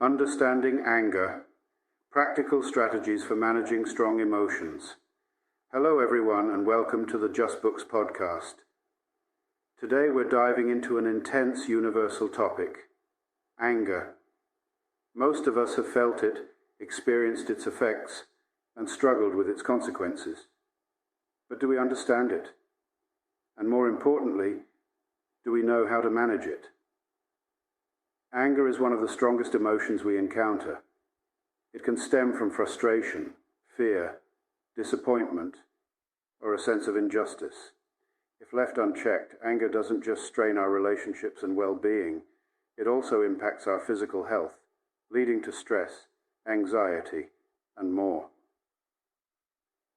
Understanding Anger, Practical Strategies for Managing Strong Emotions. Hello everyone and welcome to the Just Books podcast. Today we're diving into an intense universal topic, anger. Most of us have felt it, experienced its effects, and struggled with its consequences. But do we understand it? And more importantly, do we know how to manage it? Anger is one of the strongest emotions we encounter. It can stem from frustration, fear, disappointment, or a sense of injustice. If left unchecked, anger doesn't just strain our relationships and well-being, it also impacts our physical health, leading to stress, anxiety, and more.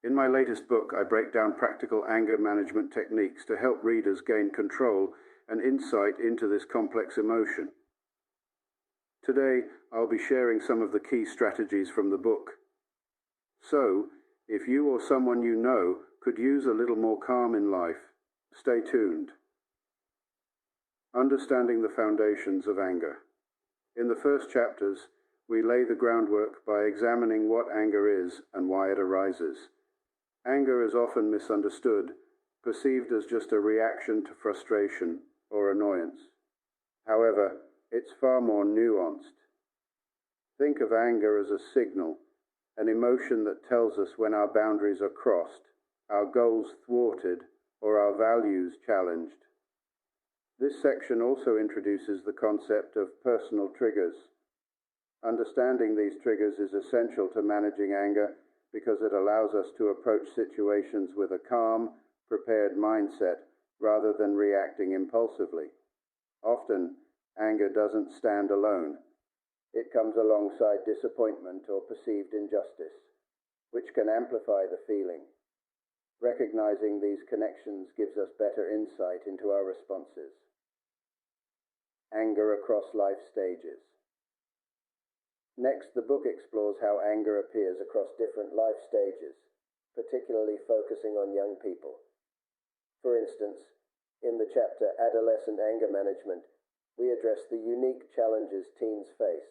In my latest book, I break down practical anger management techniques to help readers gain control and insight into this complex emotion. Today, I'll be sharing some of the key strategies from the book. So, if you or someone you know could use a little more calm in life, stay tuned. Understanding the foundations of anger. In the first chapters, we lay the groundwork by examining what anger is and why it arises. Anger is often misunderstood, perceived as just a reaction to frustration or annoyance. However, it's far more nuanced. Think of anger as a signal, an emotion that tells us when our boundaries are crossed, our goals thwarted, or our values challenged. This section also introduces the concept of personal triggers. Understanding these triggers is essential to managing anger because it allows us to approach situations with a calm, prepared mindset rather than reacting impulsively. Often, anger doesn't stand alone. It comes alongside disappointment or perceived injustice, which can amplify the feeling. Recognizing these connections gives us better insight into our responses. Anger across life stages. Next, the book explores how anger appears across different life stages, particularly focusing on young people. For instance, in the chapter Adolescent Anger Management, we address the unique challenges teens face.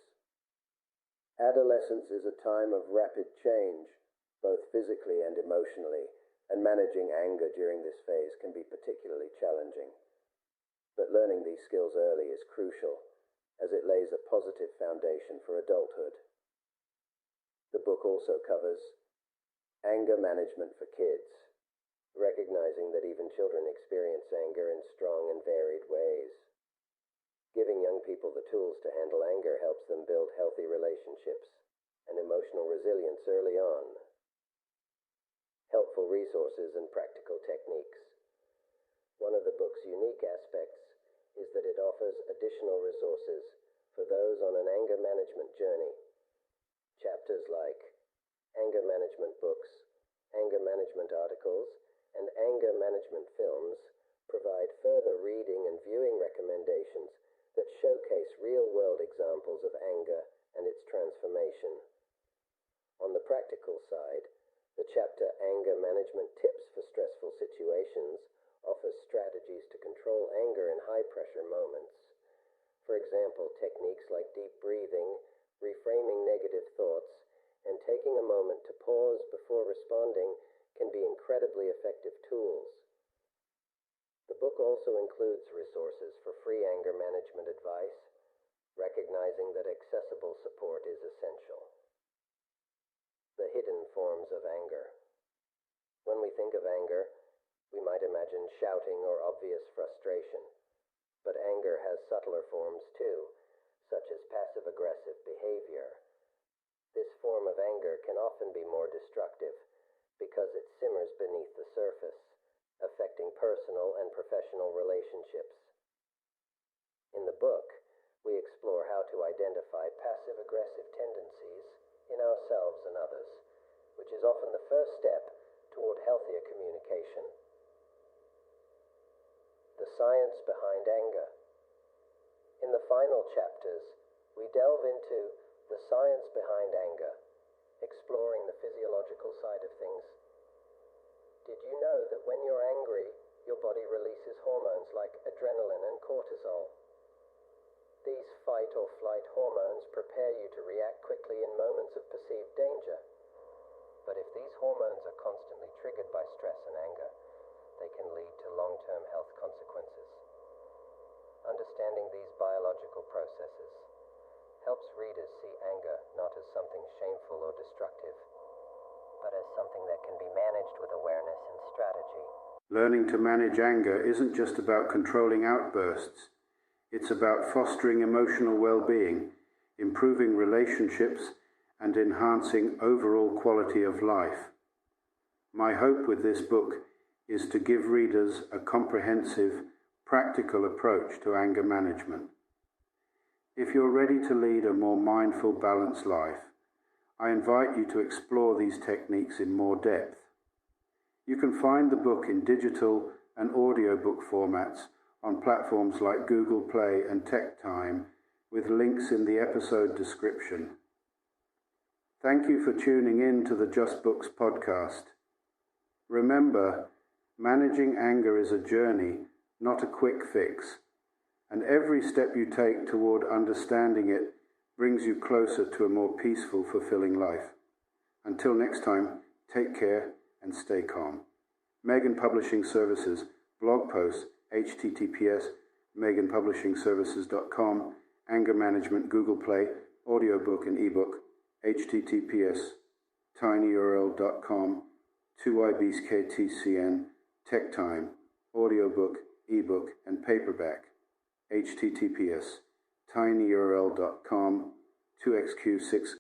Adolescence is a time of rapid change, both physically and emotionally, and managing anger during this phase can be particularly challenging. But learning these skills early is crucial, as it lays a positive foundation for adulthood. The book also covers anger management for kids, recognizing that even children experience anger in strong and varied ways. Giving young people the tools to handle anger helps them build healthy relationships and emotional resilience early on. Helpful resources and practical techniques. One of the book's unique aspects is that it offers additional resources for those on an anger management journey. Chapters like anger management books, anger management articles, and anger management films provide further reading and viewing recommendations that showcase real-world examples of anger and its transformation. On the practical side, the chapter Anger Management Tips for Stressful Situations offers strategies to control anger in high-pressure moments. For example, techniques like deep breathing, reframing negative thoughts, and taking a moment to pause before responding can be incredibly effective tools. The book also includes resources for free anger management advice, recognizing that accessible support is essential. The hidden forms of anger. When we think of anger, we might imagine shouting or obvious frustration, but anger has subtler forms too, such as passive-aggressive behavior. This form of anger can often be more destructive because it simmers beneath the surface, affecting personal and professional relationships. In the book, we explore how to identify passive-aggressive tendencies in ourselves and others, which is often the first step toward healthier communication. The science behind anger. In the final chapters, we delve into the science behind anger, exploring the physiological side of things. Did you know that when you're angry, your body releases hormones like adrenaline and cortisol? These fight fight or flight hormones prepare you to react quickly in moments of perceived danger. But if these hormones are constantly triggered by stress and anger, they can lead to long-term health consequences. Understanding these biological processes helps readers see anger not as something shameful or destructive, but as something that can be managed with awareness and strategy. Learning to manage anger isn't just about controlling outbursts. It's about fostering emotional well-being, improving relationships, and enhancing overall quality of life. My hope with this book is to give readers a comprehensive, practical approach to anger management. If you're ready to lead a more mindful, balanced life, I invite you to explore these techniques in more depth. You can find the book in digital and audiobook formats on platforms like Google Play and TechTime, with links in the episode description. Thank you for tuning in to the Just Books podcast. Remember, managing anger is a journey, not a quick fix, and every step you take toward understanding it brings you closer to a more peaceful, fulfilling life. Until next time, take care and stay calm. Megan Publishing Services, blog posts, https meganpublishingservices.com, anger management, Google Play, audiobook and ebook, https tinyurl.com, 2ibskTCN, TechTime, audiobook, ebook and paperback, https tinyurl.com, 2xq6